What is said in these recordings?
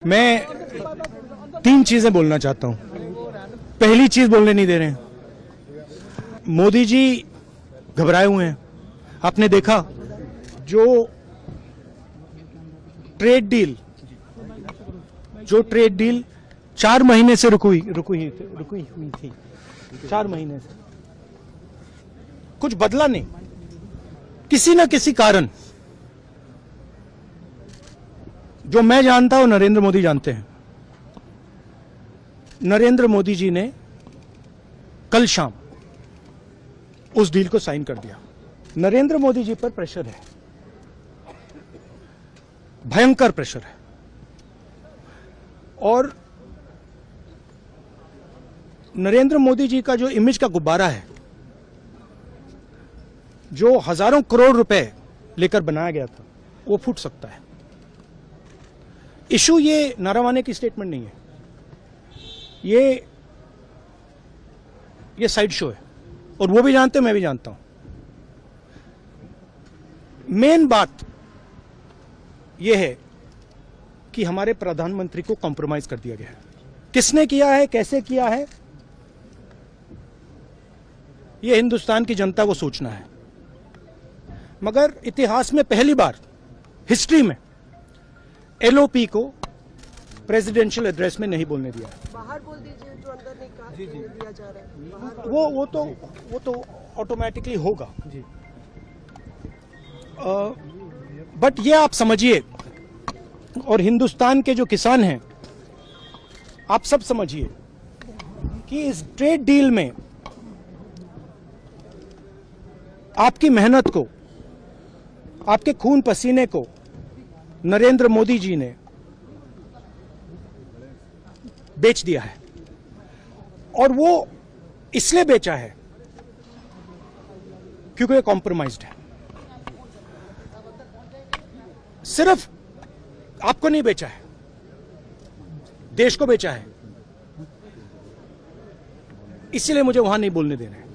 मैं तीन चीजें बोलना चाहता हूं। पहली चीज बोलने नहीं दे रहे हैं। मोदी जी घबराए हुए हैं। आपने देखा जो ट्रेड डील 4 महीने से रुकी हुई थी 4 महीने से कुछ बदला नहीं। किसी न किसी कारण, जो मैं जानता हूं नरेंद्र मोदी जानते हैं। नरेंद्र मोदी जी ने कल शाम उस डील को साइन कर दिया। नरेंद्र मोदी जी पर प्रेशर है, भयंकर प्रेशर है। और नरेंद्र मोदी जी का जो इमेज का गुब्बारा है, जो हजारों करोड़ रुपए लेकर बनाया गया था, वो फूट सकता है। इशू ये नारावाने की स्टेटमेंट नहीं है, ये साइड शो है। और वो भी जानते हैं, मैं भी जानता हूं। मेन बात यह है कि हमारे प्रधानमंत्री को कॉम्प्रोमाइज कर दिया गया है। किसने किया है, कैसे किया है, यह हिंदुस्तान की जनता को सोचना है। मगर इतिहास में पहली बार हिस्ट्री में एलओपी को प्रेसिडेंशियल एड्रेस में नहीं बोलने दिया। बाहर बोल दीजिए, जो अंदर नहीं कहा दिया जा रहा है। वो तो ऑटोमेटिकली होगा जी। बट ये आप समझिए, और हिंदुस्तान के जो किसान हैं, आप सब समझिए कि इस ट्रेड डील में आपकी मेहनत को, आपके खून पसीने को नरेंद्र मोदी जी ने बेच दिया है। और वो इसलिए बेचा है क्योंकि ये कॉम्प्रोमाइज्ड है। सिर्फ आपको नहीं बेचा है, देश को बेचा है। इसीलिए मुझे वहां नहीं बोलने देना है।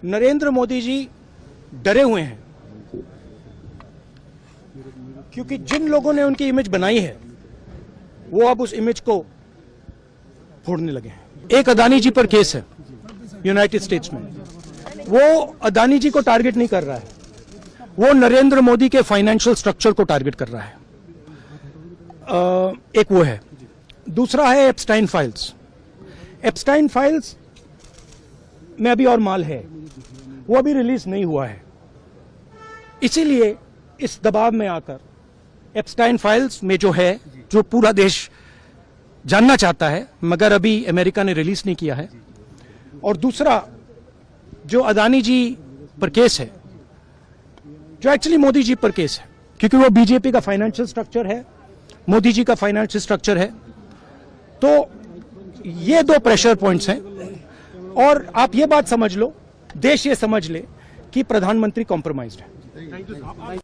नरेंद्र मोदी जी डरे हुए हैं क्योंकि जिन लोगों ने उनकी इमेज बनाई है, वो अब उस इमेज को फोड़ने लगे हैं। एक अदानी जी पर केस है यूनाइटेड स्टेट्स में। वो अदानी जी को टारगेट नहीं कर रहा है, वो नरेंद्र मोदी के फाइनेंशियल स्ट्रक्चर को टारगेट कर रहा है। एक वो है। दूसरा है एप्स्टाइन फाइल्स। एप्स्टाइन फाइल्स में अभी और माल है, वो अभी रिलीज नहीं हुआ है। इसीलिए इस दबाव में आकर एप्स्टाइन फाइल्स में जो है, जो पूरा देश जानना चाहता है, मगर अभी अमेरिका ने रिलीज नहीं किया है। और दूसरा जो अदानी जी पर केस है, जो एक्चुअली मोदी जी पर केस है, क्योंकि वो बीजेपी का फाइनेंशियल स्ट्रक्चर है, मोदी जी का फाइनेंशियल स्ट्रक्चर है। तो ये 2 प्रेशर पॉइंट्स हैं। और आप ये बात समझ लो, देश ये समझ ले कि प्रधानमंत्री कॉम्प्रोमाइज्ड है।